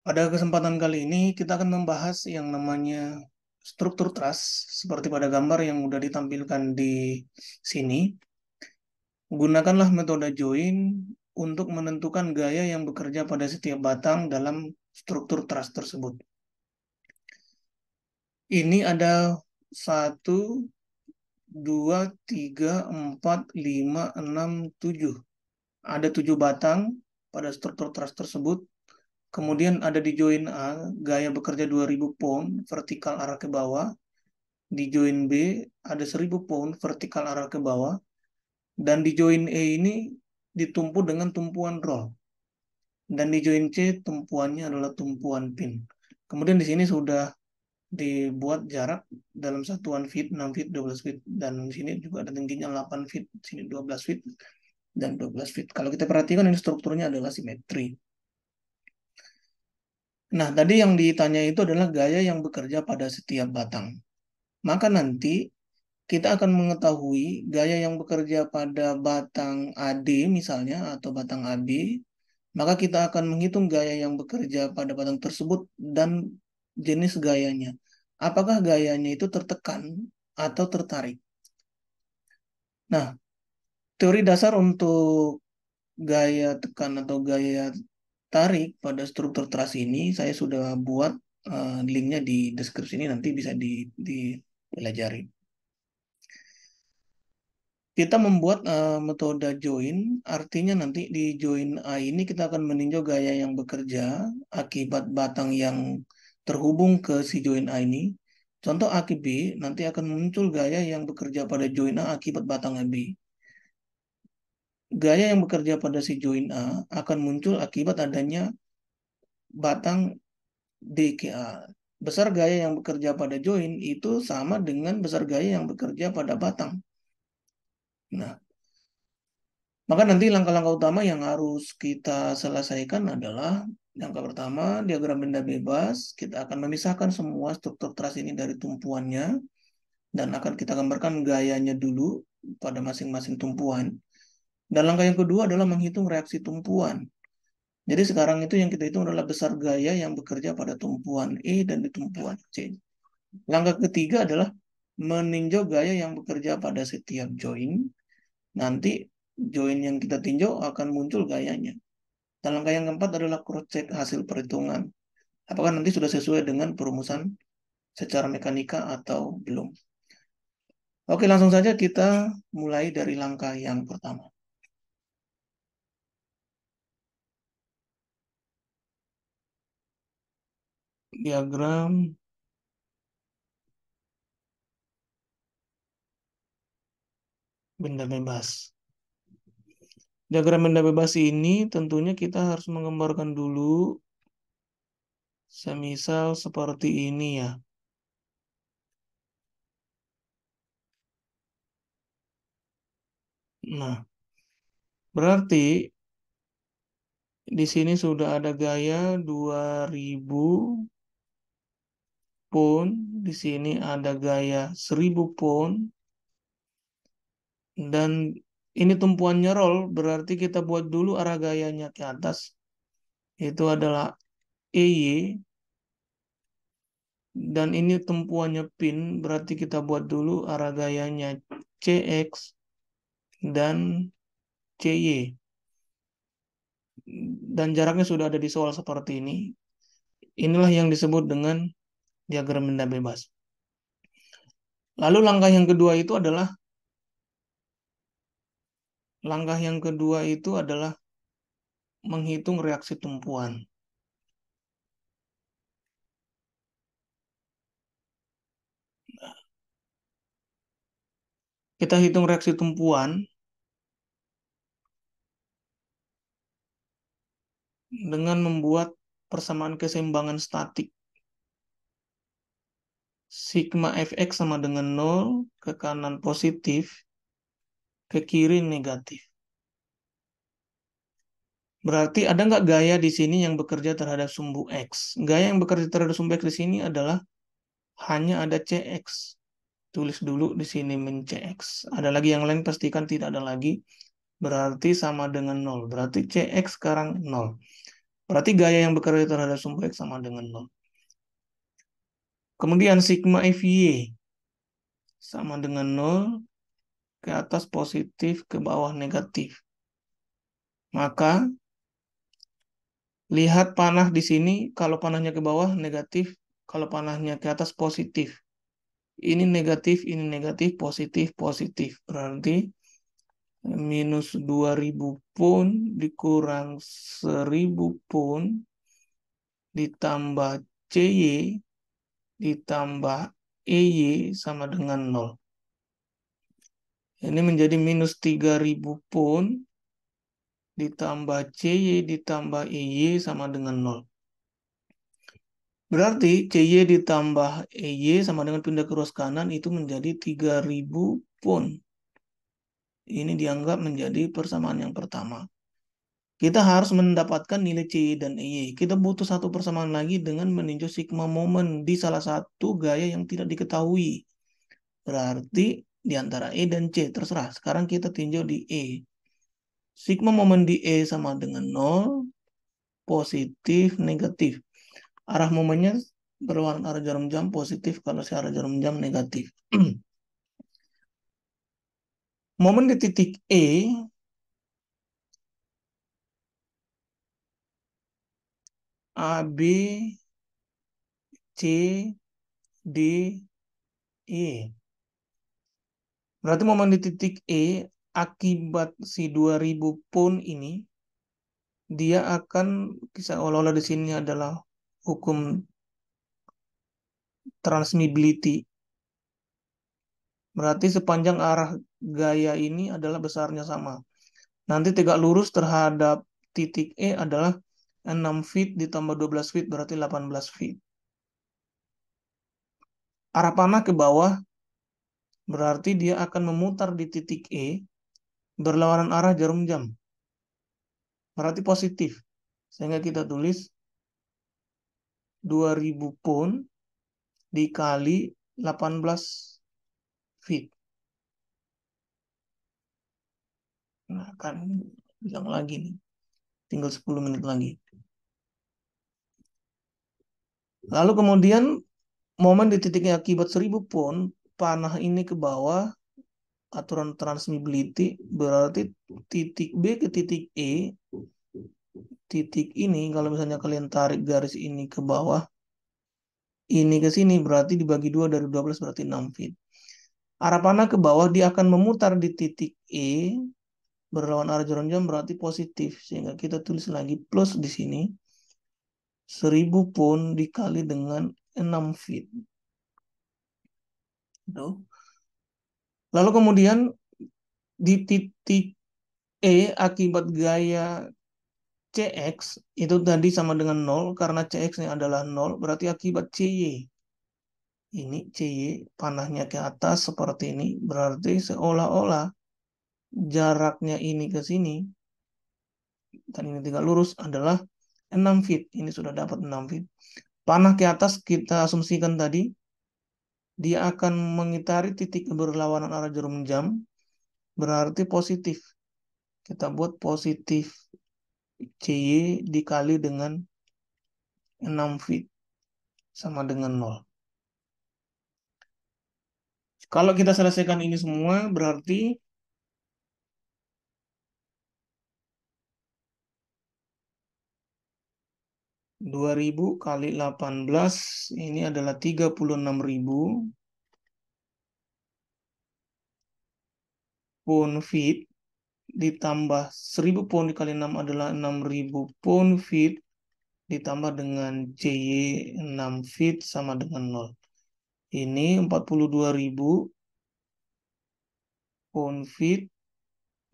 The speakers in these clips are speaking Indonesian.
Pada kesempatan kali ini kita akan membahas yang namanya struktur truss seperti pada gambar yang sudah ditampilkan di sini. Gunakanlah metode join untuk menentukan gaya yang bekerja pada setiap batang dalam struktur truss tersebut. Ini ada 1, 2, 3, 4, 5, 6, 7. Ada 7 batang pada struktur truss tersebut. Kemudian ada di join A, gaya bekerja 2000 pound, vertikal arah ke bawah. Di join B, ada 1000 pound, vertikal arah ke bawah. Dan di join E ini ditumpu dengan tumpuan roll. Dan di join C, tumpuannya adalah tumpuan pin. Kemudian di sini sudah dibuat jarak dalam satuan feet, 6 feet, 12 feet. Dan di sini juga ada tingginya 8 feet, sini 12 feet, dan 12 feet. Kalau kita perhatikan ini strukturnya adalah simetri. Nah, tadi yang ditanya itu adalah gaya yang bekerja pada setiap batang. Maka nanti kita akan mengetahui gaya yang bekerja pada batang AD misalnya atau batang AB. Maka kita akan menghitung gaya yang bekerja pada batang tersebut dan jenis gayanya. Apakah gayanya itu tertekan atau tertarik? Nah, teori dasar untuk gaya tekan atau gaya tarik pada struktur truss ini saya sudah buat linknya di deskripsi ini, nanti bisa dipelajari. Kita membuat metode join, artinya nanti di join A ini kita akan meninjau gaya yang bekerja akibat batang yang terhubung ke si join A ini. Contoh A ke B, nanti akan muncul gaya yang bekerja pada join A akibat batang B. Gaya yang bekerja pada si join A akan muncul akibat adanya batang D ke A. Besar gaya yang bekerja pada join itu sama dengan besar gaya yang bekerja pada batang. Nah, maka nanti langkah-langkah utama yang harus kita selesaikan adalah langkah pertama, diagram benda bebas. Kita akan memisahkan semua struktur truss ini dari tumpuannya dan akan kita gambarkan gayanya dulu pada masing-masing tumpuan. Dan langkah yang kedua adalah menghitung reaksi tumpuan. Jadi sekarang itu yang kita hitung adalah besar gaya yang bekerja pada tumpuan E dan di tumpuan C. Langkah ketiga adalah meninjau gaya yang bekerja pada setiap join. Nanti join yang kita tinjau akan muncul gayanya. Dan langkah yang keempat adalah cross-check hasil perhitungan. Apakah nanti sudah sesuai dengan perumusan secara mekanika atau belum. Oke, langsung saja kita mulai dari langkah yang pertama. Diagram benda bebas. Diagram benda bebas ini tentunya kita harus menggambarkan dulu semisal seperti ini ya. Nah, berarti di sini sudah ada gaya 2000 pound, di sini ada gaya 1000 pound, dan ini tumpuannya roll, berarti kita buat dulu arah gayanya ke atas. Itu adalah EY, dan ini tumpuannya pin, berarti kita buat dulu arah gayanya CX dan CY. Dan jaraknya sudah ada di soal seperti ini. Inilah yang disebut dengan diagram benda bebas. Lalu langkah yang kedua itu adalah menghitung reaksi tumpuan. Kita hitung reaksi tumpuan dengan membuat persamaan keseimbangan statik. Sigma Fx sama dengan 0, ke kanan positif, ke kiri negatif. Berarti ada nggak gaya di sini yang bekerja terhadap sumbu X? Gaya yang bekerja terhadap sumbu X di sini adalah hanya ada Cx. Tulis dulu di sini min Cx. Ada lagi yang lain, pastikan tidak ada lagi. Berarti sama dengan 0. Berarti Cx sekarang 0. Berarti gaya yang bekerja terhadap sumbu X sama dengan 0. Kemudian sigma FY sama dengan 0, ke atas positif, ke bawah negatif. Maka lihat panah di sini, kalau panahnya ke bawah negatif, kalau panahnya ke atas positif. Ini negatif, positif, positif. Berarti minus 2000 pun dikurang 1000 pun ditambah CY ditambah EY sama dengan 0. Ini menjadi minus 3000 pun ditambah CY ditambah EY sama dengan 0. Berarti CY ditambah EY sama dengan pindah ke ruas kanan itu menjadi 3000 pun. Ini dianggap menjadi persamaan yang pertama. Kita harus mendapatkan nilai CY dan EY. Kita butuh satu persamaan lagi dengan meninjau sigma momen di salah satu gaya yang tidak diketahui. Berarti di antara E dan C, terserah. Sekarang kita tinjau di E. Sigma momen di E sama dengan 0, positif, negatif. Arah momennya berlawanan arah jarum jam positif, kalau searah jarum jam negatif. Momen di titik E, AB, C, D, E. Berarti momen di titik E akibat si 2000 pun ini, dia akan kisah olah-olah di sini adalah hukum transmissibility. Berarti sepanjang arah gaya ini adalah besarnya sama. Nanti tegak lurus terhadap titik E adalah 6 feet ditambah 12 feet berarti 18 feet. Arah panah ke bawah berarti dia akan memutar di titik E berlawanan arah jarum jam. Berarti positif. Sehingga kita tulis 2000 pun dikali 18 feet. Nah, kan bilang lagi nih. Tinggal 10 menit lagi. Lalu kemudian momen di titiknya akibat 1000 pun, panah ini ke bawah, aturan transmissibility, berarti titik B ke titik E, titik ini kalau misalnya kalian tarik garis ini ke bawah, ini ke sini berarti dibagi 2 dari 12 berarti 6 feet. Arah panah ke bawah dia akan memutar di titik E berlawan arah jarum jam berarti positif. Sehingga kita tulis lagi plus di sini 1000 pun dikali dengan 6 feet. Tuh. Lalu kemudian di titik E akibat gaya CX itu tadi sama dengan 0 karena CX ini adalah 0 berarti akibat CY. Ini CY panahnya ke atas seperti ini berarti seolah-olah jaraknya ini ke sini dan ini tidak lurus adalah 6 feet. Ini sudah dapat 6 feet. Panah ke atas kita asumsikan tadi dia akan mengitari titik berlawanan arah jarum jam berarti positif. Kita buat positif CY dikali dengan 6 feet sama dengan 0. Kalau kita selesaikan ini semua berarti 2000 kali 18 ini adalah 36.000 pound feet ditambah 1000 pound dikali 6 adalah 6000 pound feet ditambah dengan CY 6 feet sama dengan 0. Ini 42.000 pound feet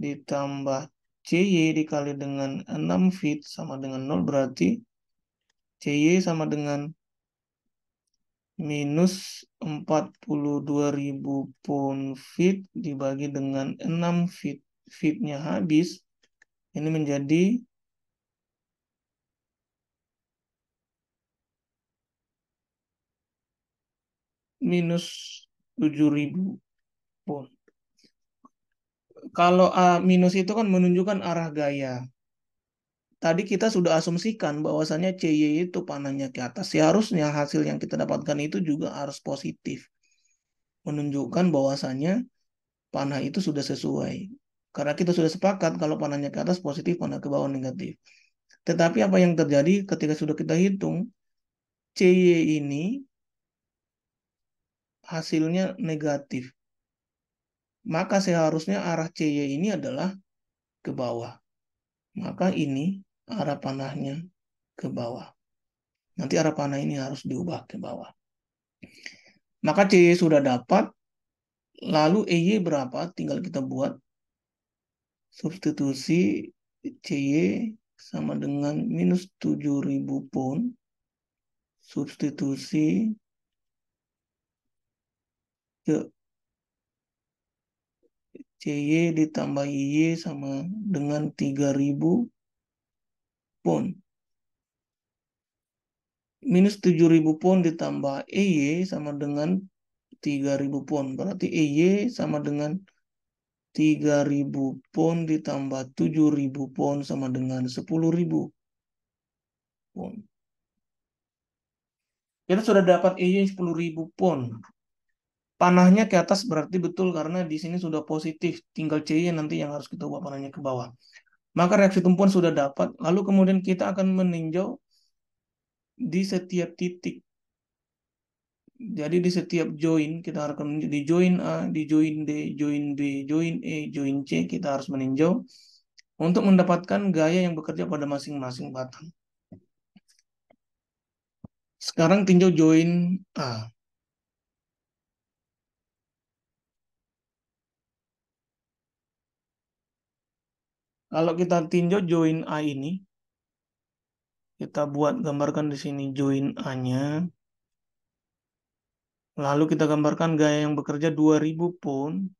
ditambah CY dikali dengan 6 feet sama dengan 0 berarti CY sama dengan minus 42.000 pound feet dibagi dengan 6 feet. Feetnya habis. Ini menjadi minus 7.000 pound. Kalau A minus itu kan menunjukkan arah gaya. tadi kita sudah asumsikan bahwasannya CY itu panahnya ke atas. Seharusnya hasil yang kita dapatkan itu juga harus positif. Menunjukkan bahwasannya panah itu sudah sesuai. Karena kita sudah sepakat kalau panahnya ke atas positif, panah ke bawah negatif. Tetapi apa yang terjadi ketika sudah kita hitung, CY ini hasilnya negatif. Maka seharusnya arah CY ini adalah ke bawah. Maka ini arah panahnya ke bawah. Nanti arah panah ini harus diubah ke bawah. Maka CY sudah dapat, lalu EY berapa? Tinggal kita buat substitusi CY sama dengan minus 7.000 pound. Substitusi ke CY ditambah IY sama dengan 3.000 pound. Minus 7.000 pound ditambah EY sama dengan 3.000 pound. Berarti EY sama dengan 3.000 pound ditambah 7.000 pound sama dengan 10.000 pound. Kita sudah dapat EY 10.000 pound. Panahnya ke atas berarti betul karena di sini sudah positif. Tinggal CY nanti yang harus kita ubah panahnya ke bawah. Maka reaksi tumpuan sudah dapat. Lalu kemudian kita akan meninjau di setiap titik. Jadi di setiap join kita akan di join A, di join D, join B, join E, join C kita harus meninjau untuk mendapatkan gaya yang bekerja pada masing-masing batang. Sekarang tinjau join A. Kalau kita tinjau join A ini, kita buat gambarkan di sini join A-nya. Lalu kita gambarkan gaya yang bekerja 2000 pound.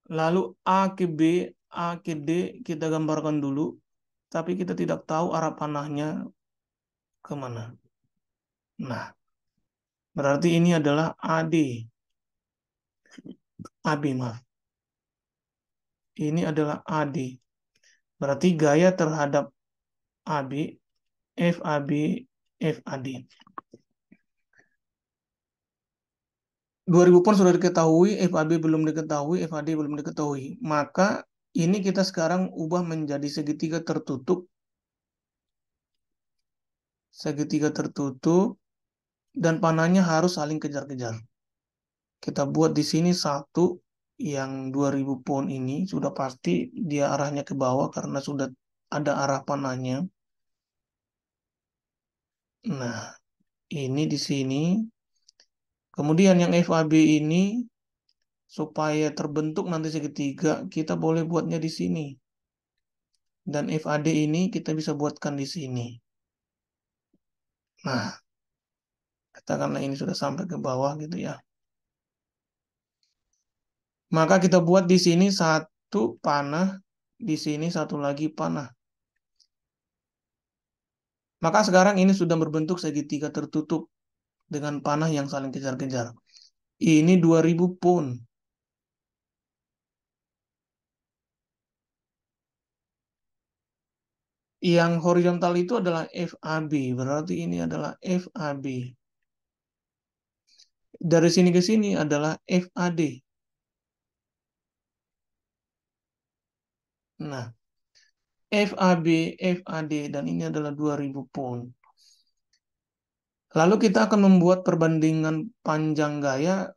Lalu A ke B, A ke D kita gambarkan dulu. Tapi kita tidak tahu arah panahnya kemana. Nah, berarti ini adalah AD. AB, maaf. Ini adalah AD. Berarti gaya terhadap AB, FAB, FAD. 2000 pun sudah diketahui, FAB belum diketahui, FAD belum diketahui. Maka ini kita sekarang ubah menjadi segitiga tertutup. Segitiga tertutup dan panahnya harus saling kejar-kejar. Kita buat di sini satu yang 2000 pound ini sudah pasti dia arahnya ke bawah karena sudah ada arah panahnya. Nah, ini di sini. Kemudian yang FAB ini supaya terbentuk nanti segitiga, kita boleh buatnya di sini. Dan FAD ini kita bisa buatkan di sini. Nah, katakanlah ini sudah sampai ke bawah gitu ya. Maka kita buat di sini satu panah, di sini satu lagi panah. Maka sekarang ini sudah berbentuk segitiga tertutup dengan panah yang saling kejar-kejar. Ini 2000 pound. Yang horizontal itu adalah FAB, berarti ini adalah FAB. Dari sini ke sini adalah FAD. Nah, FAB, FAD, dan ini adalah 2000 pound. Lalu kita akan membuat perbandingan panjang gaya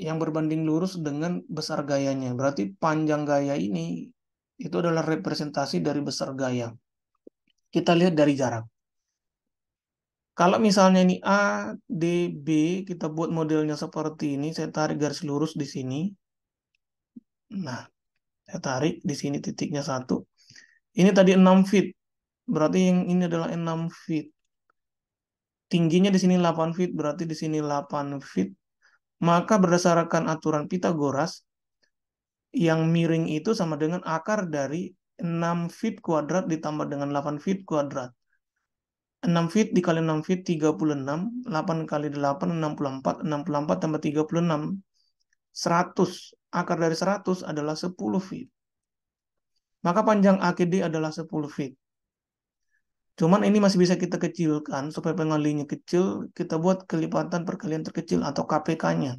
yang berbanding lurus dengan besar gayanya. Berarti panjang gaya ini itu adalah representasi dari besar gaya. Kita lihat dari jarak. Kalau misalnya ini A, D, B, kita buat modelnya seperti ini. Saya tarik garis lurus di sini. Nah, saya tarik di sini titiknya 1. Ini tadi 6 feet. Berarti yang ini adalah 6 feet. Tingginya di sini 8 feet, berarti di sini 8 feet. Maka berdasarkan aturan Pitagoras, yang miring itu sama dengan akar dari 6 feet kuadrat ditambah dengan 8 feet kuadrat. 6 feet dikali 6 feet 36, 8 kali 8 64, 64 tambah 36 100. Akar dari 100 adalah 10 feet. Maka panjang AKD adalah 10 feet. Cuman ini masih bisa kita kecilkan supaya pengalinya kecil, kita buat kelipatan perkalian terkecil atau KPK-nya.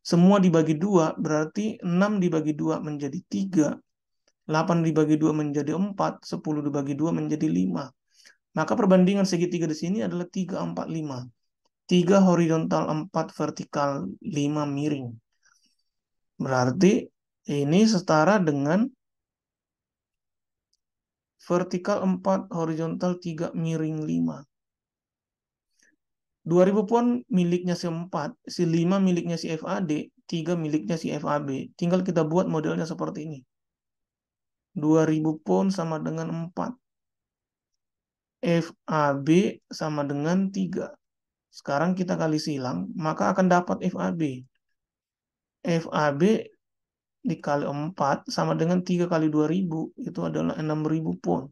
Semua dibagi 2 berarti 6 dibagi 2 menjadi 3, 8 dibagi 2 menjadi 4, 10 dibagi 2 menjadi 5. Maka perbandingan segitiga di sini adalah 3, 4, 5. 3 horizontal, 4 vertikal, 5 miring. Berarti ini setara dengan vertikal 4, horizontal 3, miring 5. 2000 pon miliknya si 4, si 5 miliknya si FAD, 3 miliknya si FAB. Tinggal kita buat modelnya seperti ini. 2000 pon sama dengan 4. FAB sama dengan 3. Sekarang kita kali silang, maka akan dapat FAB. FAB dikali 4 sama dengan 3 kali 2000, itu adalah 6000 pon.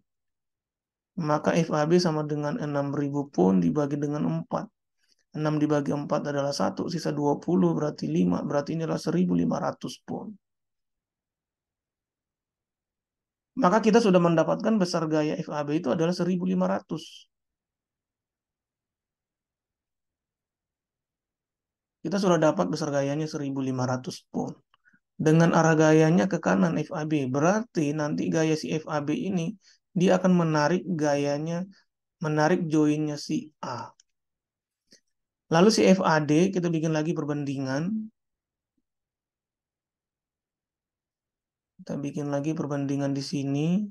Maka FAB sama dengan 6000 pon dibagi dengan 4. 6 dibagi 4 adalah 1, sisa 20 berarti 5, berarti ini adalah 1500 pon. Maka kita sudah mendapatkan besar gaya FAB itu adalah 1500. Kita sudah dapat besar gayanya 1500 pon. Dengan arah gayanya ke kanan FAB, berarti nanti gaya si FAB ini dia akan menarik gayanya, menarik joinnya si A. Lalu si FAD kita bikin lagi perbandingan. Kita bikin lagi perbandingan di sini.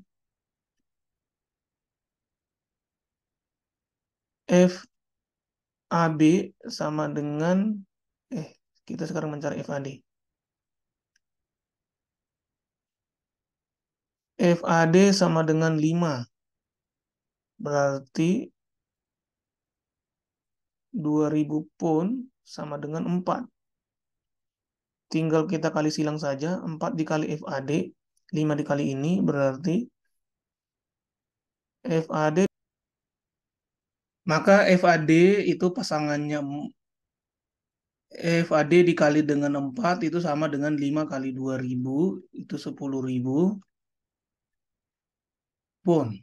FAB sama dengan kita sekarang mencari FAD. FAD sama dengan 5. Berarti 2000 pon sama dengan 4. Tinggal kita kali silang saja. 4 dikali FAD, 5 dikali ini berarti FAD. Maka FAD itu pasangannya FAD dikali dengan 4 itu sama dengan 5 kali 2000, itu 10.000 pon.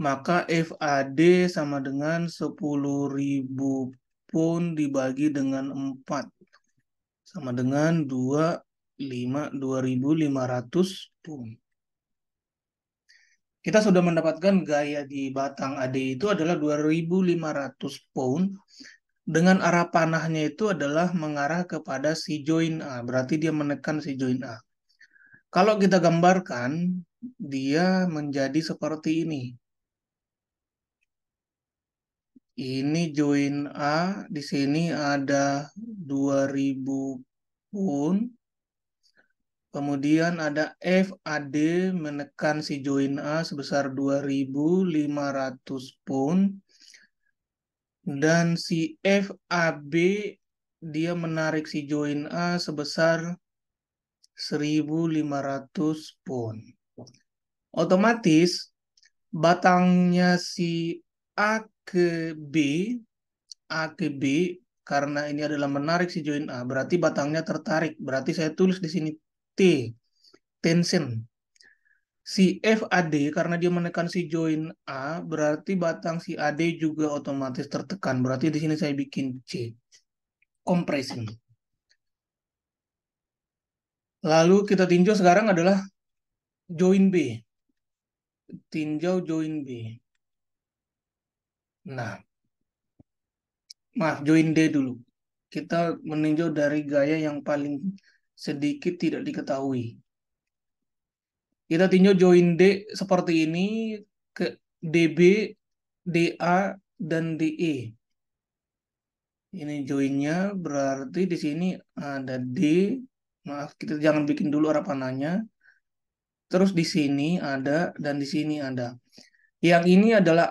Maka FAD sama dengan 10.000 pon dibagi dengan 4. Sama dengan 2500 pon. Kita sudah mendapatkan gaya di batang AD itu adalah 2500 pound dengan arah panahnya itu adalah mengarah kepada si join A. Berarti dia menekan si join A. Kalau kita gambarkan, dia menjadi seperti ini. Ini join A, di sini ada 2000 pound. Kemudian ada FAD menekan si join A sebesar 2500 pound. Dan si FAB dia menarik si join A sebesar 1500 pound. Otomatis batangnya si A ke B, A ke B karena ini adalah menarik si join A, berarti batangnya tertarik. Berarti saya tulis di sini T, tension. Si FAD karena dia menekan si join A, berarti batang si AD juga otomatis tertekan. Berarti di sini saya bikin C, compression. Lalu kita tinjau sekarang adalah join B. Tinjau join B. Nah, maaf, join D dulu. Kita meninjau dari gaya yang paling sedikit tidak diketahui. Kita tinjau join D seperti ini ke DB, DA, dan DE. Ini joinnya berarti di sini ada D. Maaf, kita jangan bikin dulu arah panahnya. Terus di sini ada dan di sini ada. Yang ini adalah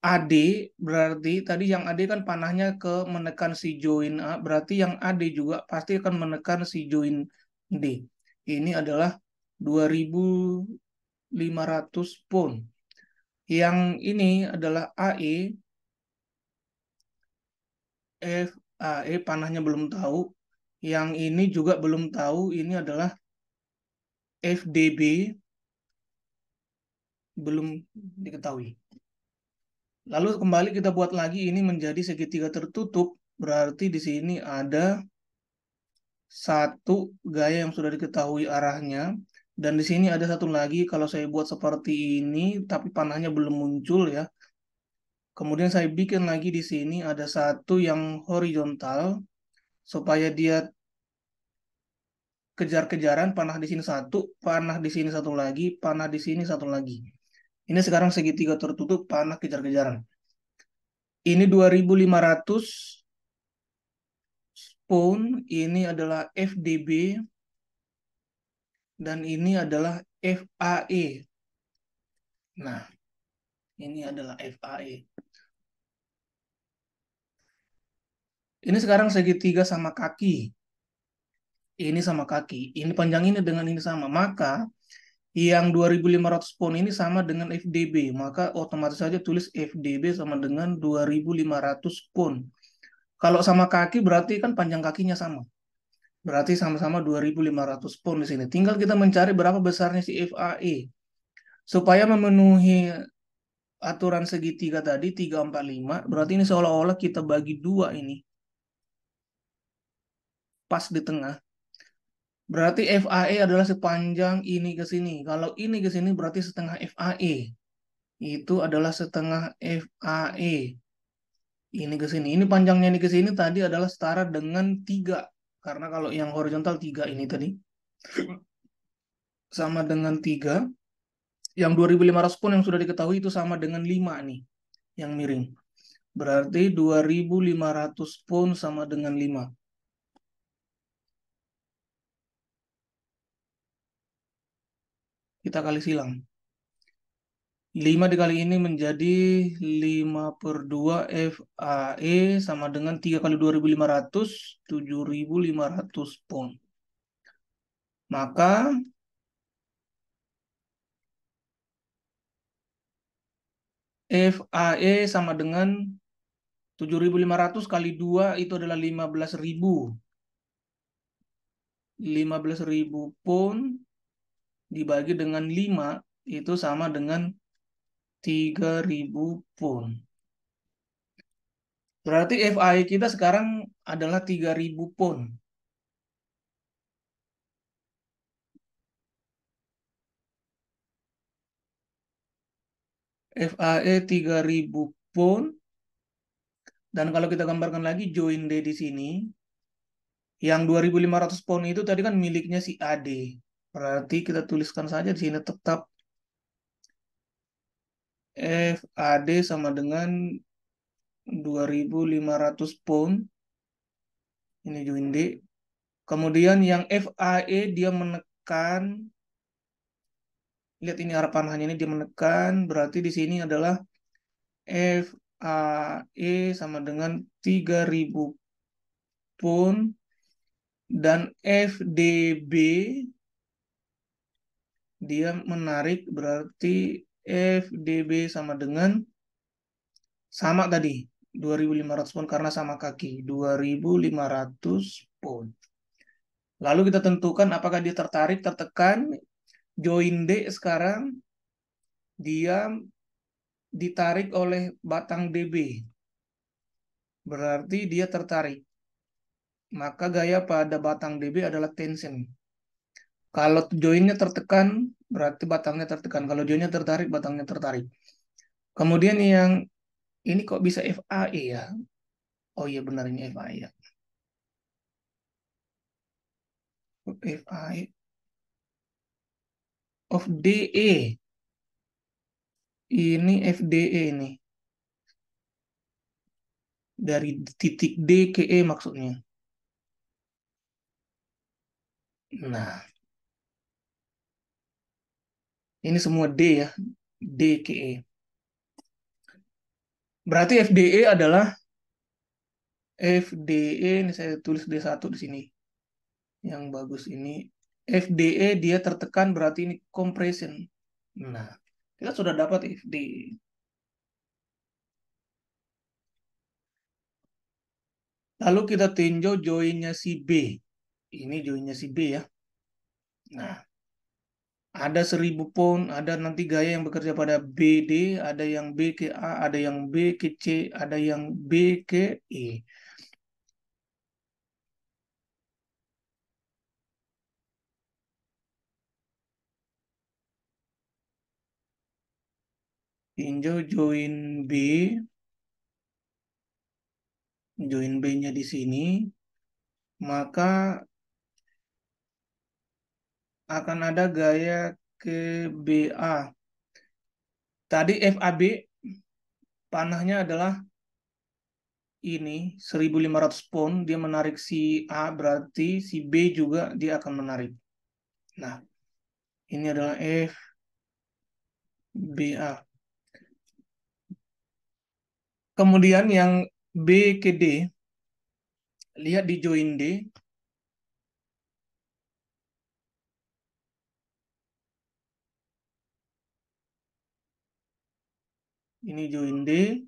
AD, berarti tadi yang AD kan panahnya ke menekan si join A, berarti yang AD juga pasti akan menekan si join D. Ini adalah 2500 pound. Yang ini adalah AE, FAE panahnya belum tahu. Yang ini juga belum tahu, ini adalah FDB, belum diketahui. Lalu kembali kita buat lagi ini menjadi segitiga tertutup, berarti di sini ada satu gaya yang sudah diketahui arahnya, dan di sini ada satu lagi kalau saya buat seperti ini, tapi panahnya belum muncul ya. Kemudian saya bikin lagi di sini ada satu yang horizontal supaya dia kejar-kejaran, panah di sini satu, panah di sini satu lagi, panah di sini satu lagi. Ini sekarang segitiga tertutup, panah kejar-kejaran. Ini 2500 pound, ini adalah FDB, dan ini adalah FAE. Nah, ini adalah FAE. Ini sekarang segitiga sama kaki. Ini sama kaki. Ini panjang ini dengan ini sama. Maka yang 2500 pound ini sama dengan FDB. Maka otomatis saja tulis FDB sama dengan 2500 pound. Kalau sama kaki berarti kan panjang kakinya sama. Berarti sama-sama 2500 pound di sini. Tinggal kita mencari berapa besarnya si FAE. Supaya memenuhi aturan segitiga tadi 345, berarti ini seolah-olah kita bagi dua ini. Pas di tengah. Berarti FAE adalah sepanjang ini ke sini. Kalau ini ke sini berarti setengah FAE. Itu adalah setengah FAE. Ini ke sini. Ini panjangnya ini ke sini tadi adalah setara dengan 3. Karena kalau yang horizontal 3 ini tadi. Sama dengan 3. Yang 2500 pun yang sudah diketahui itu sama dengan 5 nih. Yang miring. Berarti 2500 pun sama dengan 5. Kita kali silang. 5 dikali ini menjadi 5/2 FAE sama dengan 3 kali 2500, 7500 pound. Maka FAE sama dengan 7500 kali 2 itu adalah 15.000. 15.000 pound dibagi dengan 5 itu sama dengan 3.000 pound. Berarti FAE kita sekarang adalah 3.000 pound. FAE 3.000 pound. Dan kalau kita gambarkan lagi join D di sini, yang 2.500 pound itu tadi kan miliknya si AD. Berarti kita tuliskan saja di sini tetap FAD sama dengan 2.500 pound. Ini join D. Kemudian yang FAE dia menekan, lihat ini arah panahnya ini dia menekan, berarti di sini adalah FAE sama dengan 3.000 pound dan FDB dia menarik berarti FDB sama dengan sama tadi 2.500 pound karena sama kaki 2.500 pound. Lalu kita tentukan apakah dia tertarik, tertekan. Join D sekarang dia ditarik oleh batang DB. Berarti dia tertarik. Maka gaya pada batang DB adalah tension. Kalau joinnya tertekan, berarti batangnya tertekan. Kalau joinnya tertarik, batangnya tertarik. Kemudian yang ini kok bisa FAE ya? Oh iya benar ini FAE ya. FAE of DE. Ini FDE ini. Dari titik D ke E maksudnya. Nah, ini semua D ya. D ke E. Berarti FDE adalah FDE, ini saya tulis D1 di sini. Yang bagus ini. FDE dia tertekan berarti ini compression. Nah, Kita sudah dapat FD. Lalu kita tinjau joinnya si B. Ini joinnya si B ya. Nah, ada 1000 pound, ada nanti gaya yang bekerja pada BD, ada yang B ke A, ada yang B ke C, ada yang B ke E. Tinjau join B-nya di sini, maka akan ada gaya ke BA. Tadi FAB panahnya adalah ini 1500 pound, dia menarik si A, berarti si B juga dia akan menarik. Nah, ini adalah FBA. Kemudian yang B ke D, lihat di join D, ini join D,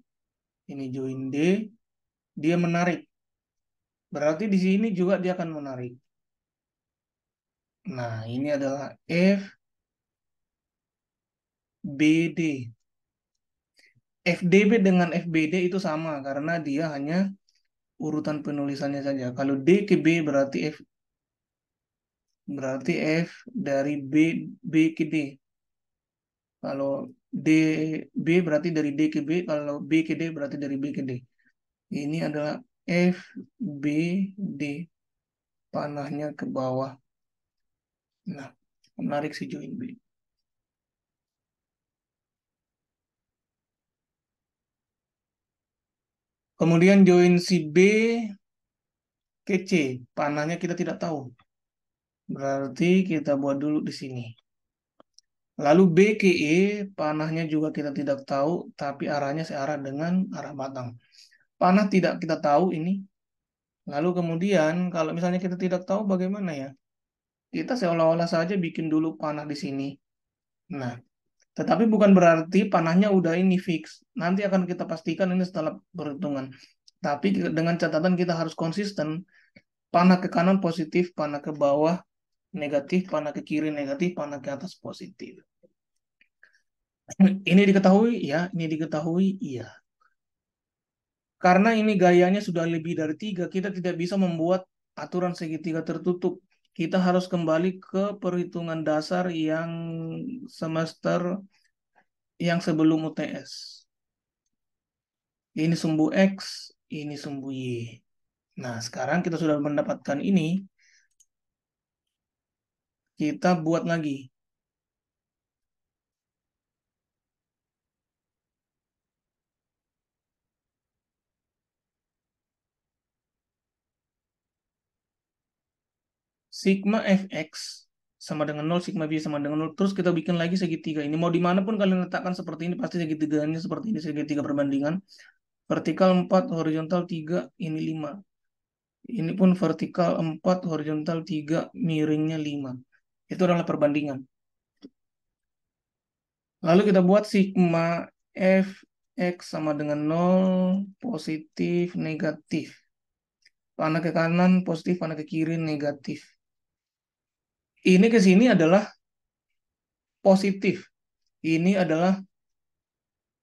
ini join D, dia menarik. Berarti di sini juga dia akan menarik. Nah, ini adalah FBD. FDB dengan FBD itu sama karena dia hanya urutan penulisannya saja. Kalau D ke B berarti F dari B ke D. Kalau D B berarti dari D ke B, kalau B ke D berarti dari B ke D. Ini adalah F B D, panahnya ke bawah. Nah, menarik si join B. Kemudian join si B ke C, panahnya kita tidak tahu. Berarti kita buat dulu di sini. Lalu B ke E, panahnya juga kita tidak tahu, tapi arahnya searah dengan arah batang. Panah tidak kita tahu ini. Lalu kemudian, kalau misalnya kita tidak tahu bagaimana ya? Kita seolah-olah saja bikin dulu panah di sini. Nah, tetapi bukan berarti panahnya udah ini fix. Nanti akan kita pastikan ini setelah perhitungan. Tapi dengan catatan kita harus konsisten. Panah ke kanan positif, panah ke bawah negatif, panah ke kiri negatif, panah ke atas positif. Ini diketahui ya, ini diketahui iya. Karena ini gayanya sudah lebih dari 3, kita tidak bisa membuat aturan segitiga tertutup. Kita harus kembali ke perhitungan dasar yang semester yang sebelum UTS. Ini sumbu X, ini sumbu Y. Nah, sekarang kita sudah mendapatkan ini, kita buat lagi. Sigma fx sama dengan 0, sigma y sama dengan 0. Terus kita bikin lagi segitiga. Ini mau dimanapun kalian letakkan seperti ini, pasti segitiganya seperti ini, segitiga perbandingan. Vertikal 4, horizontal 3, ini 5. Ini pun vertikal 4, horizontal 3, miringnya 5. Itu adalah perbandingan. Lalu kita buat sigma fx sama dengan 0, positif, negatif. Panah ke kanan positif, panah ke kiri negatif. Ini ke sini adalah positif. Ini adalah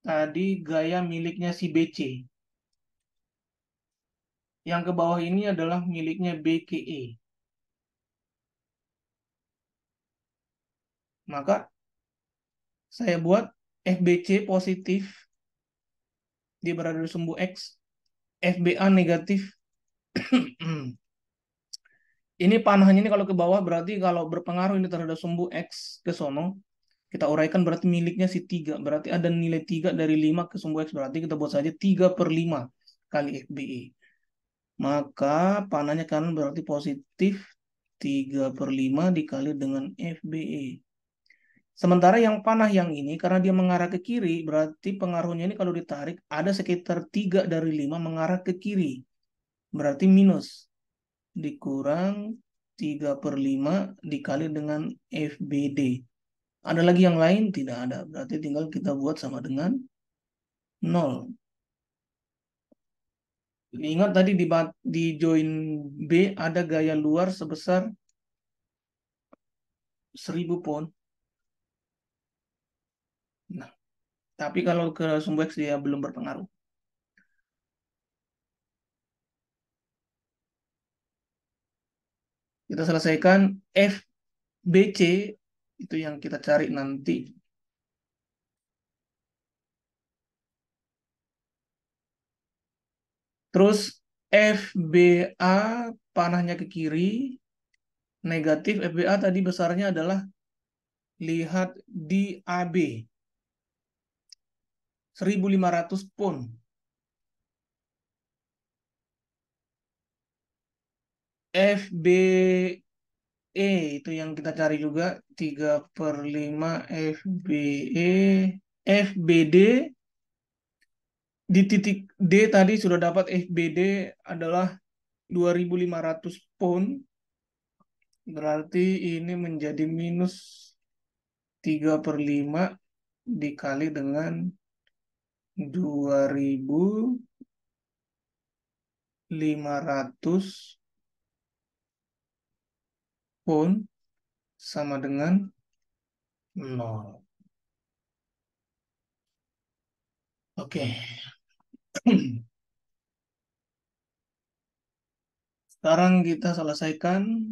tadi gaya miliknya si BC. Yang ke bawah ini adalah miliknya BKE. Maka saya buat FBC positif, dia berada di sumbu X. FBA negatif. Ini panahnya ini kalau ke bawah berarti kalau berpengaruh ini terhadap sumbu X ke sono. Kita uraikan berarti miliknya si 3. Berarti ada nilai 3 dari 5 ke sumbu X. Berarti kita buat saja 3/5 kali FBE. Maka panahnya kanan berarti positif 3/5 dikali dengan FBE. Sementara yang panah yang ini, karena dia mengarah ke kiri, berarti pengaruhnya ini kalau ditarik, ada sekitar 3 dari 5 mengarah ke kiri. Berarti minus. Dikurang 3/5 dikali dengan FBD. Ada lagi yang lain? Tidak ada. Berarti tinggal kita buat sama dengan 0. Ingat tadi di join B ada gaya luar sebesar 1000 pound. Nah, tapi kalau ke sumbu X dia belum berpengaruh. Kita selesaikan FBC, itu yang kita cari nanti. Terus FBA panahnya ke kiri, negatif. FBA tadi besarnya adalah, lihat di AB, 1500 pound. FBE itu yang kita cari juga, 3/5 FBE. FBD di titik D tadi sudah dapat, FBD adalah 2500 pound. Berarti ini menjadi minus 3/5 dikali dengan 2500 pound sama dengan 0. Oke. Sekarang kita selesaikan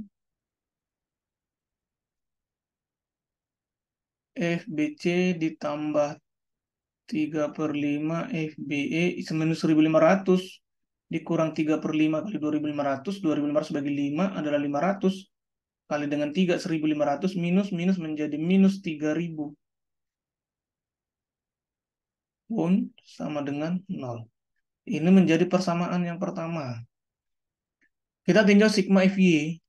FBC ditambah 3/5 FBE minus 1500 dikurang 3/5 kali 2500. 2500 bagi 5 adalah 500 kali dengan 3, 1500, minus minus menjadi minus 3000 pound sama dengan 0. Ini menjadi persamaan yang pertama. Kita tinjau sigma FY,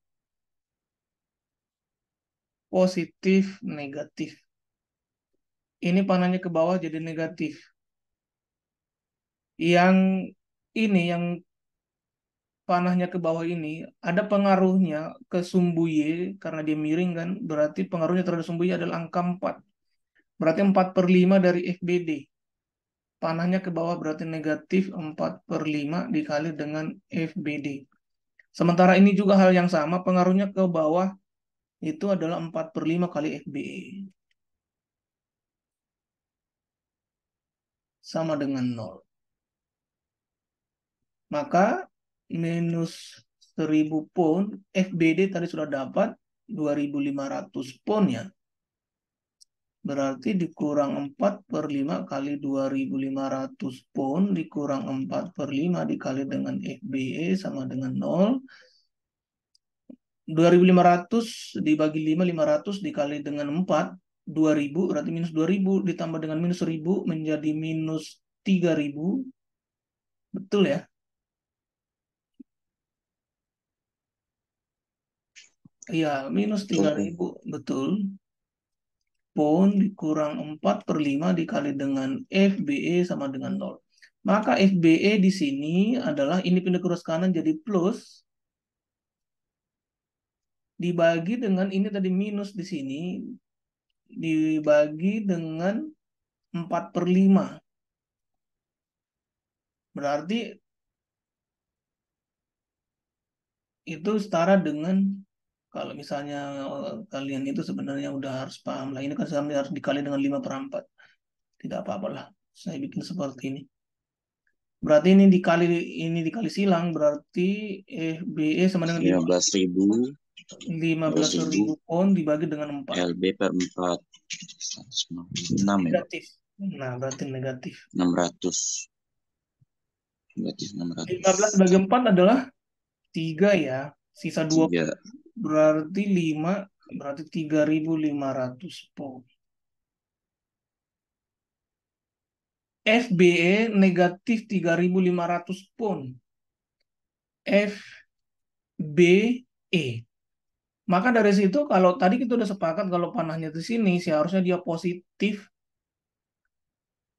positif negatif. Ini panahnya ke bawah jadi negatif. Yang ini, yang panahnya ke bawah ini, ada pengaruhnya ke sumbu Y, karena dia miring kan, berarti pengaruhnya terhadap sumbu Y adalah angka 4. Berarti 4/5 dari FBD. Panahnya ke bawah berarti negatif 4/5 dikali dengan FBD. Sementara ini juga hal yang sama, pengaruhnya ke bawah itu adalah 4/5 kali FBE. Sama dengan 0. Maka minus 1000 pound, FBD tadi sudah dapat 2500 pound ya. Berarti dikurang 4/5 kali 2500 pound dikurang 4/5 dikali dengan FBE sama dengan 0. 2500 dibagi 5, 500 dikali dengan 4, 2000, berarti minus 2000 ditambah dengan minus 1000 menjadi minus 3000. Betul ya? Iya, minus 3000, betul. Pound dikurang 4/5 dikali dengan FBE sama dengan 0. Maka FBE di sini adalah, ini pindah ke arah kanan jadi plus, dibagi dengan ini tadi minus di sini, dibagi dengan 4/5. Berarti itu setara dengan, kalau misalnya kalian itu sebenarnya udah harus paham lah. Ini kan sebenarnya harus dikali dengan 5/4. Tidak apa-apalah. Saya bikin seperti ini. Berarti ini dikali silang, berarti FBE sama dengan 15.000 15.000 pound dibagi dengan 4. LB per 4 196 ya. Negatif. Nah, berarti negatif. 600. Berarti 15 600. bagi 4 adalah 3 ya. Sisa 2 3. berarti 5, berarti 3.500 pound. FBE negatif 3.500 pound. FBE. Maka dari situ, kalau tadi kita udah sepakat kalau panahnya di sini, seharusnya dia positif.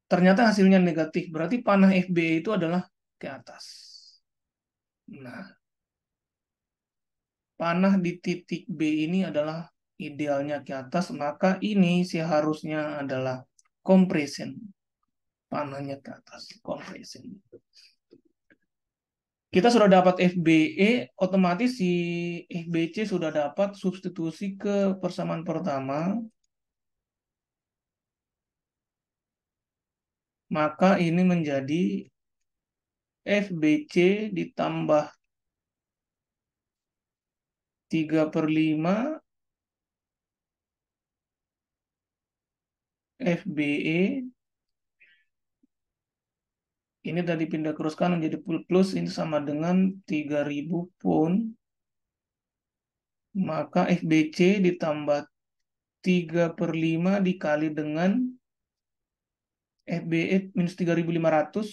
Ternyata hasilnya negatif. Berarti panah FBE itu adalah ke atas. Nah, panah di titik B ini adalah idealnya ke atas, maka ini seharusnya adalah compression. Panahnya ke atas, compression. Kita sudah dapat FBE, otomatis si FBC sudah dapat substitusi ke persamaan pertama, maka ini menjadi FBC ditambah 3/5 FBE. Ini tadi pindah ke kanan jadi plus, ini sama dengan 3000 pound. Maka FBC ditambah 3/5 dikali dengan FBE minus 3500.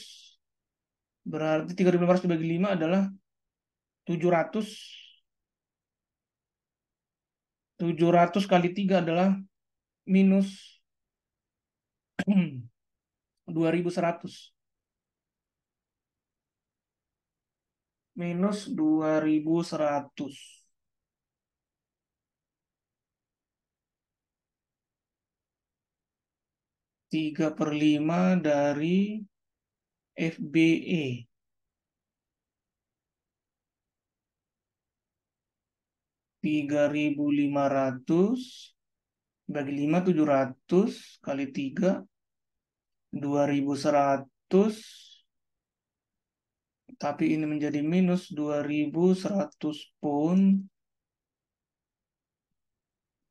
Berarti 3500 dibagi 5 adalah 700. 700 kali 3 adalah minus 2100. Minus 2100. 3/5 dari FBE. 3500 bagi 5, 700 kali 3, 2100. Tapi ini menjadi minus 2100 pound.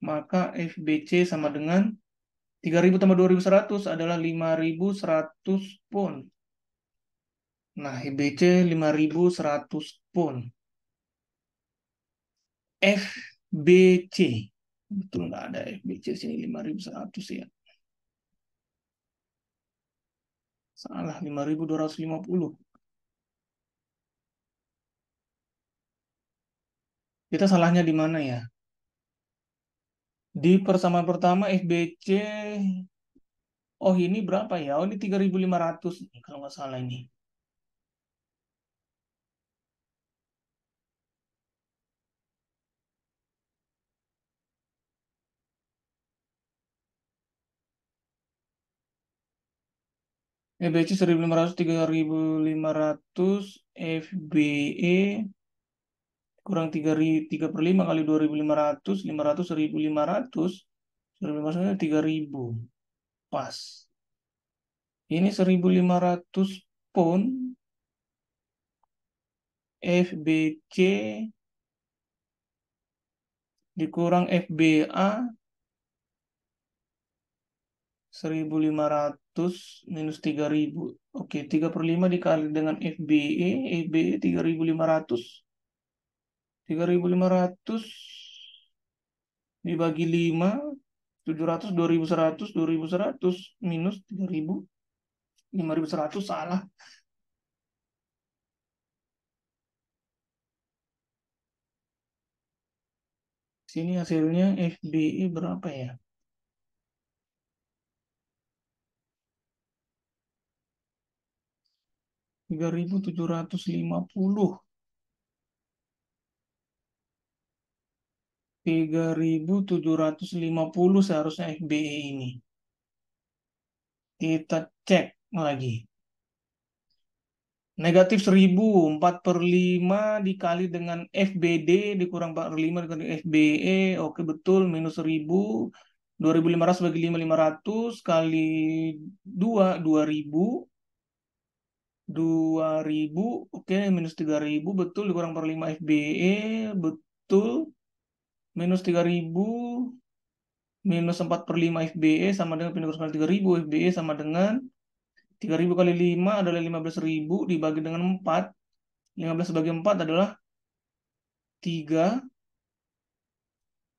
Maka FBC sama dengan 3000 tambah 2100 adalah 5100 pound. Nah, FBC 5100 pound. FBC. Betul nggak ada FBC sini 5100 ya. Salah, 5250. Kita salahnya di mana ya? Di persamaan pertama FBC, oh ini berapa ya? Oh ini 3500 kalau nggak salah ini. FBC 1500, 3500, FBE kurang 3/5 kali 2500, 500, 1500, 1500 3000. Pas. Ini 1500 pound. FBC dikurang FBA 1500 minus 3000. Oke, 3/5 dikali dengan FBE. FBE 3500. 3500 dibagi 5, 700, 2100, 2100 minus 3000. 5100 salah. Sini hasilnya FBE berapa ya? 3750. 3750 seharusnya FBE ini. Kita cek lagi. Negatif 1000, 4/5 dikali dengan FBD dikurang 4/5 dikali FBE. Oke betul, minus 1000. 2500 bagi 5, 500 kali 2, 2000. 2000, oke, minus 3000, betul, dikurang 4/5 FBE, betul, minus 3000, minus 4/5 FBE sama dengan pindah kurang 3000, FBE sama dengan 3000 kali 5 adalah 15.000 dibagi dengan 4. 15 bagi 4 adalah 3.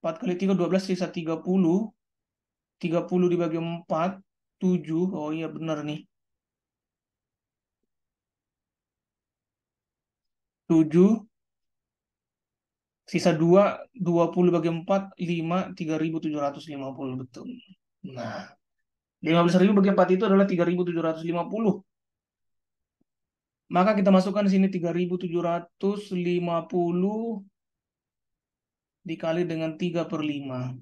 4 kali 3, 12, sisa 30. 30 dibagi 4, 7. Oh iya benar nih. 7. Sisa 2, 20 bagi 4, 5, 3750 betul. Nah, 15.000 bagi 4 itu adalah 3750. Maka kita masukkan di sini 3750 dikali dengan 3/5.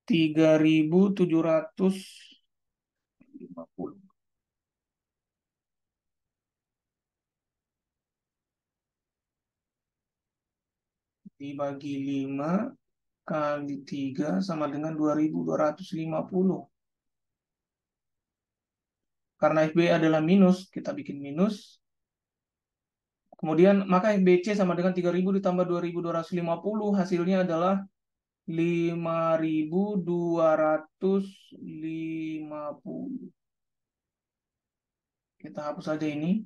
3.750 dibagi 5 kali 3 sama dengan 2.250. Karena FB adalah minus, kita bikin minus. Kemudian maka FBC sama dengan 3.000 ditambah 2.250, hasilnya adalah 5.250. Kita hapus saja ini.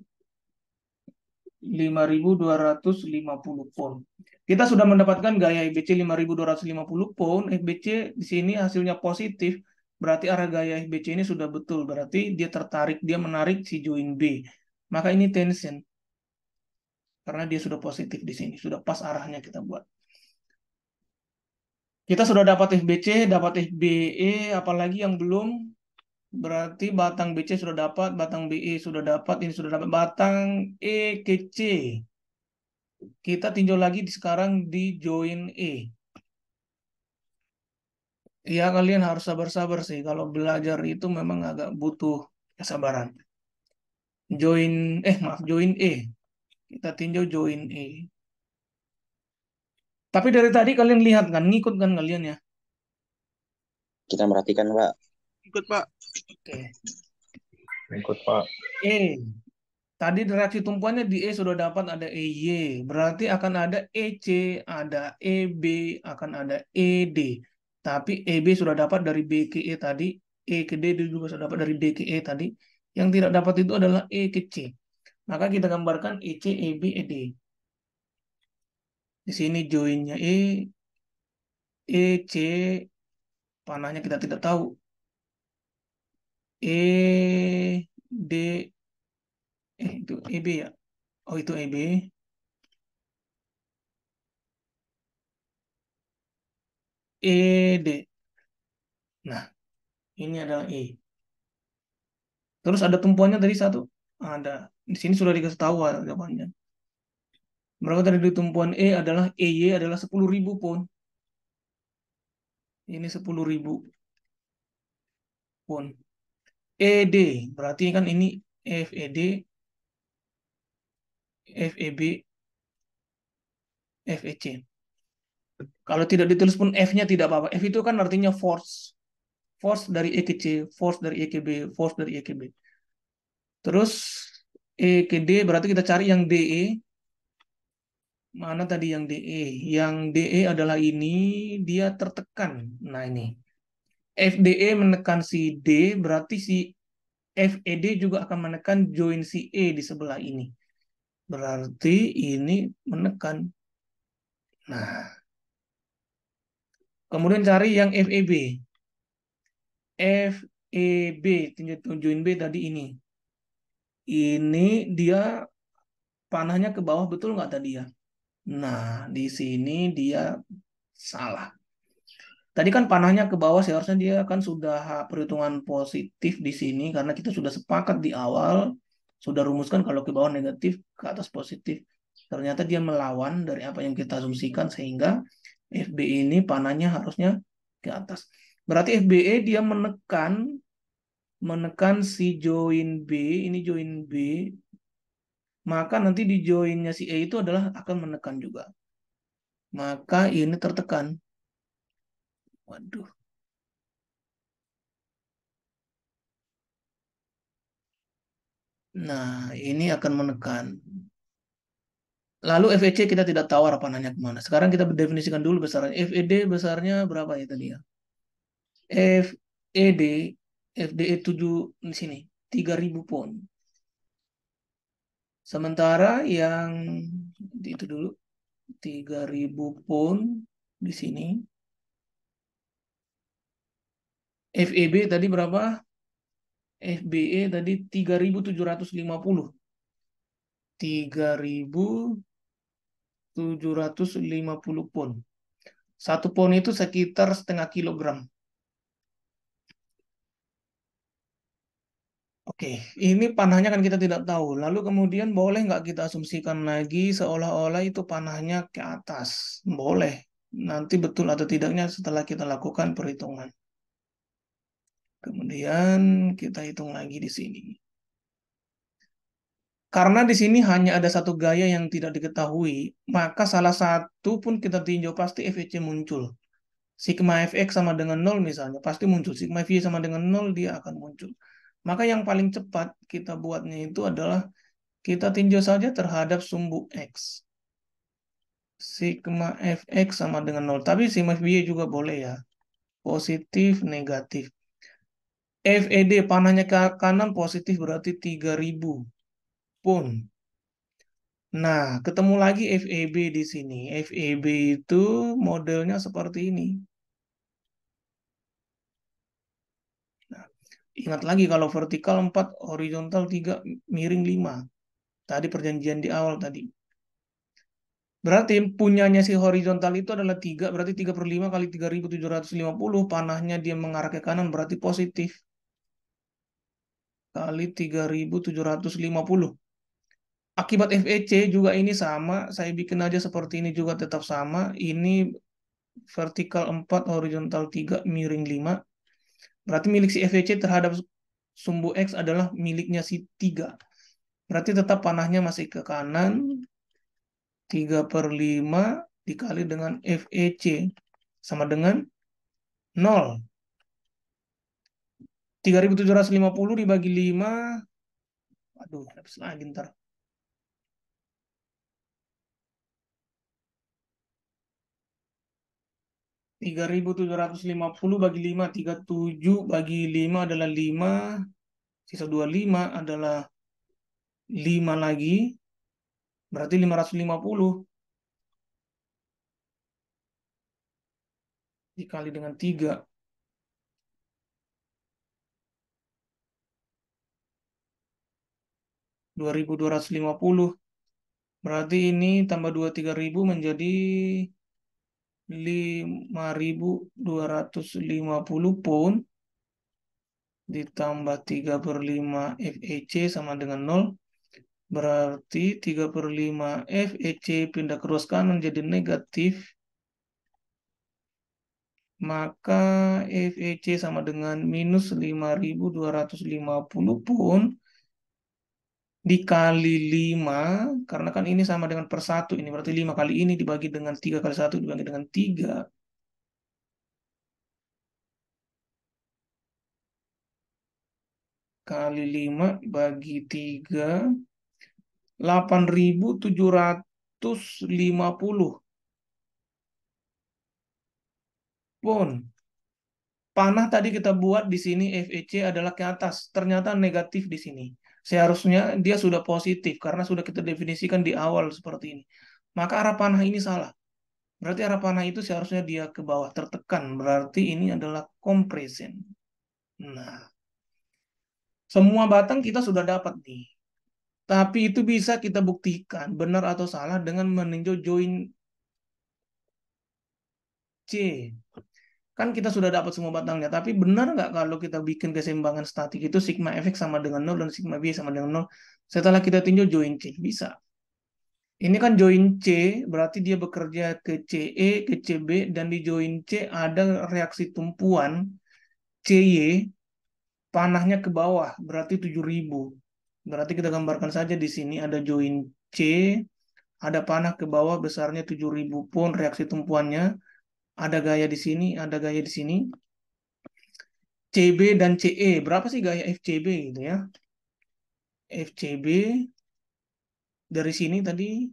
5.250 pound. Kita sudah mendapatkan gaya FBC 5.250 pound. FBC di sini hasilnya positif. Berarti arah gaya FBC ini sudah betul. Berarti dia tertarik, dia menarik si join B. Maka ini tension. Karena dia sudah positif di sini. Sudah pas arahnya kita buat. Kita sudah dapat FBC, dapat FBE, apalagi yang belum. Berarti batang BC sudah dapat, batang BE sudah dapat, ini sudah dapat. Batang E ke C. Kita tinjau lagi sekarang di join E. Ya, kalian harus sabar-sabar sih. Kalau belajar itu memang agak butuh kesabaran. Join E. Kita tinjau join E. Tapi dari tadi kalian lihat kan, ngikut kan kalian ya? Kita merhatikan, Pak. Ikut, Pak. Oke. Ikut, Pak. E. Tadi reaksi tumpuannya di E sudah dapat ada EY. Berarti akan ada EC, ada EB, akan ada ED. Tapi EB sudah dapat dari B ke E tadi. E ke D juga sudah dapat dari D ke E tadi. Yang tidak dapat itu adalah E ke C. Maka kita gambarkan EC, EB, ED. Di sini joinnya EC, panahnya kita tidak tahu. ED, itu EB ya? Oh, itu EB. ED. Nah, ini adalah E. Terus ada tumpuannya tadi satu. Ada. Di sini sudah dikasih tahu jawabannya. Berapa tadi di tumpuan E adalah EY adalah 10.000 pound. Ini 10.000 pound. ED berarti kan ini FED, FEB, FEC. Kalau tidak ditulis pun F-nya tidak apa-apa. F itu kan artinya force. Force dari E ke C, force dari E ke B, force dari E ke B. Terus E ke D berarti kita cari yang DE. Mana tadi yang DE? Yang DE adalah ini, dia tertekan. Nah ini. FDE menekan si D, berarti si FED juga akan menekan join si E di sebelah ini. Berarti ini menekan. Nah, kemudian cari yang FEB. FEB, join B tadi ini. Ini dia panahnya ke bawah, betul nggak tadi ya? Nah, di sini dia salah. Tadi kan panahnya ke bawah, seharusnya dia kan sudah perhitungan positif di sini karena kita sudah sepakat di awal, sudah rumuskan kalau ke bawah negatif, ke atas positif. Ternyata dia melawan dari apa yang kita asumsikan sehingga FB ini panahnya harusnya ke atas. Berarti FBE dia menekan si join B, ini join B, maka nanti di joinnya si E itu adalah akan menekan juga. Maka ini tertekan. Waduh. Nah, ini akan menekan. Lalu FEC kita tidak tahu arah panahnya kemana. Sekarang kita definisikan dulu besarnya. FED besarnya berapa ya tadi ya? FED, FDE 7 di sini, 3.000 pound. Sementara yang itu dulu, 3.000 pound di sini. FEB tadi berapa? FBE tadi 3.750. 3.750 pound. 1 pound itu sekitar setengah kilogram. Oke, ini panahnya kan kita tidak tahu. Lalu kemudian boleh nggak kita asumsikan lagi seolah-olah itu panahnya ke atas? Boleh. Nanti betul atau tidaknya setelah kita lakukan perhitungan. Kemudian kita hitung lagi di sini. Karena di sini hanya ada satu gaya yang tidak diketahui, maka salah satu pun kita tinjau pasti FEC muncul. Sigma fx sama dengan 0 misalnya, pasti muncul. Sigma v sama dengan 0, dia akan muncul. Maka yang paling cepat kita buatnya itu adalah kita tinjau saja terhadap sumbu X. Sigma fx sama dengan 0. Tapi sigma v juga boleh ya. Positif, negatif. FED panahnya ke kanan positif berarti 3000 pun. Nah, ketemu lagi FEB di sini. FEB itu modelnya seperti ini. Nah, ingat lagi kalau vertikal 4, horizontal 3, miring 5. Tadi perjanjian di awal tadi. Berarti punyanya si horizontal itu adalah 3, berarti 3 per 5 kali 3750, panahnya dia mengarah ke kanan berarti positif. Kali 3750. Akibat FEC juga ini sama, saya bikin aja seperti ini juga tetap sama. Ini vertikal 4, horizontal 3, miring 5. Berarti milik si FEC terhadap sumbu X adalah miliknya si 3. Berarti tetap panahnya masih ke kanan. 3 per 5 dikali dengan FEC sama dengan 0. 3750 dibagi 5. Aduh, habis lagi ntar. 3750 bagi 5, 37 bagi 5 adalah 5. Sisa 25 adalah 5 lagi. Berarti 550 dikali dengan 3. 2250. Berarti ini tambah 23.000 menjadi 5.250 pound ditambah 3 per 5 FEC sama dengan 0. Berarti 3 per 5 FEC pindah ke ruas kanan jadi negatif. Maka FEC sama dengan minus 5.250 pun dikali 5. Karena kan ini sama dengan per 1. Ini berarti 5 kali ini dibagi dengan 3 kali 1 dibagi dengan 3. Kali 5 bagi 3. 8.750 pun. Panah tadi kita buat di sini FEC adalah ke atas. Ternyata negatif di sini. Seharusnya dia sudah positif karena sudah kita definisikan di awal seperti ini. Maka arah panah ini salah. Berarti arah panah itu seharusnya dia ke bawah tertekan. Berarti ini adalah compression. Nah, semua batang kita sudah dapat nih. Tapi itu bisa kita buktikan benar atau salah dengan meninjau join C. Kan kita sudah dapat semua batangnya, tapi benar nggak kalau kita bikin keseimbangan statik itu sigma fx sama dengan 0 dan sigma b sama dengan 0 setelah kita tinjau join C? Bisa. Ini kan join C, berarti dia bekerja ke CE, ke CB, dan di join C ada reaksi tumpuan CY, panahnya ke bawah, berarti 7.000. Berarti kita gambarkan saja di sini ada join C, ada panah ke bawah besarnya 7.000 pun reaksi tumpuannya, ada gaya di sini, ada gaya di sini. CB dan CE. Berapa sih gaya FCB gitu ya? FCB dari sini tadi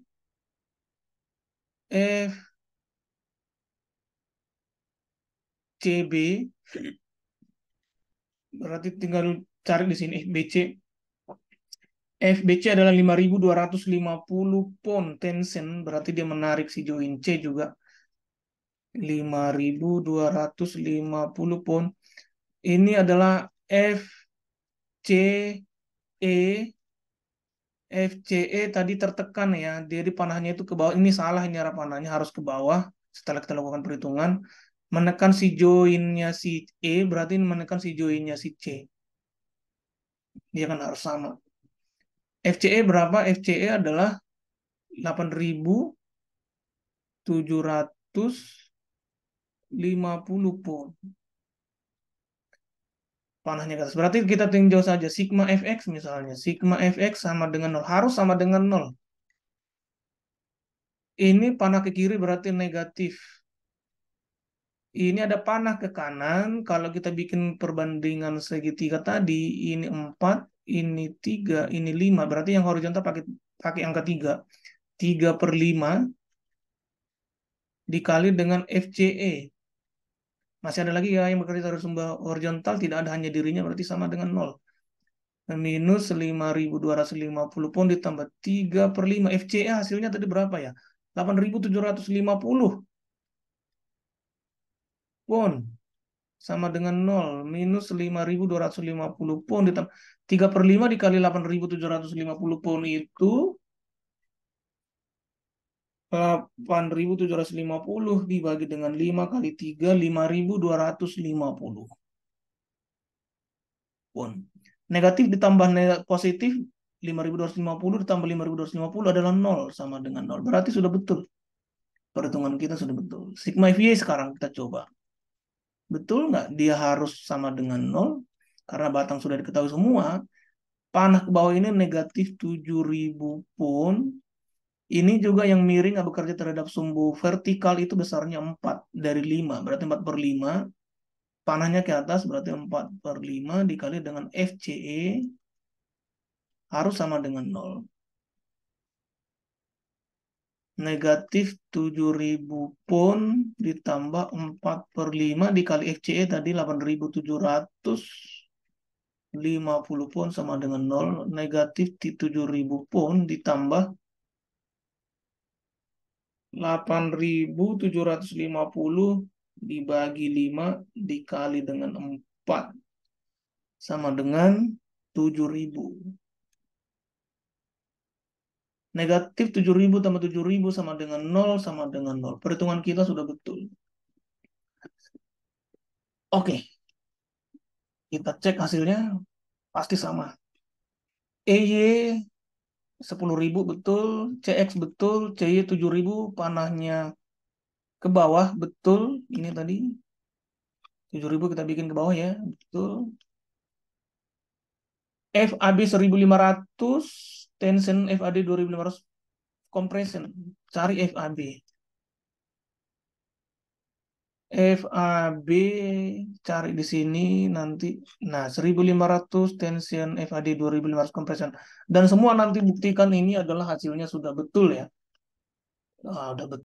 FCB berarti tinggal cari di sini FBC. FBC adalah 5.250 pound tension, berarti dia menarik si join C juga 5.250 pound. Ini adalah FCE. FCE tadi tertekan ya, jadi panahnya itu ke bawah. Ini salah, ini arah panahnya harus ke bawah. Setelah kita lakukan perhitungan, menekan si joinnya si E berarti menekan si joinnya si C. Dia kan harus sama. FCE berapa? FCE adalah 8.750 pound. Panahnya ke atas. Berarti kita tinjau saja sigma fx misalnya. Sigma fx sama dengan 0. Harus sama dengan 0. Ini panah ke kiri berarti negatif. Ini ada panah ke kanan. Kalau kita bikin perbandingan segitiga tadi, ini 4, ini 3, ini 5. Berarti yang horizontal pakai angka 3. 3/5 dikali dengan FCE. Masih ada lagi ya yang bekerja dari sumber horizontal, tidak ada hanya dirinya, berarti sama dengan 0. Minus 5.250 pound ditambah 3/5. FCE hasilnya tadi berapa ya? 8.750 pound. Sama dengan 0. Minus 5.250 pound ditambah 3/5 dikali 8.750 pound itu 8.750 dibagi dengan 5 kali 3, 5.250 pound. Negatif ditambah positif, 5.250 ditambah 5.250 adalah 0, sama dengan 0. Berarti sudah betul. Perhitungan kita sudah betul. Sigma FY sekarang kita coba. Betul nggak dia harus sama dengan 0? Karena batang sudah diketahui semua. Panah ke bawah ini negatif 7.000 pound. Ini juga yang miring bekerja terhadap sumbu vertikal itu besarnya 4 dari 5. Berarti 4/5. Panahnya ke atas berarti 4/5 dikali dengan FCE harus sama dengan 0. Negatif 7.000 pound ditambah 4/5 dikali FCE tadi 8.750 pound sama dengan 0. Negatif 7.000 pound ditambah 8.750 dibagi 5 dikali dengan 4 sama dengan 7.000. Negatif 7.000 tambah 7.000 sama dengan 0, sama dengan 0. Perhitungan kita sudah betul. Oke. Kita cek hasilnya, pasti sama. EY 10.000 betul, CX betul, CY 7.000, panahnya ke bawah betul. Ini tadi 7.000 kita bikin ke bawah ya, betul. FAB 1.500, tension FAD 2.500, compression. Cari FAB. FAB cari di sini nanti. Nah, 1.500 tension, FAD 2.500 compression. Dan semua nanti buktikan ini adalah hasilnya sudah betul ya. Udah betul.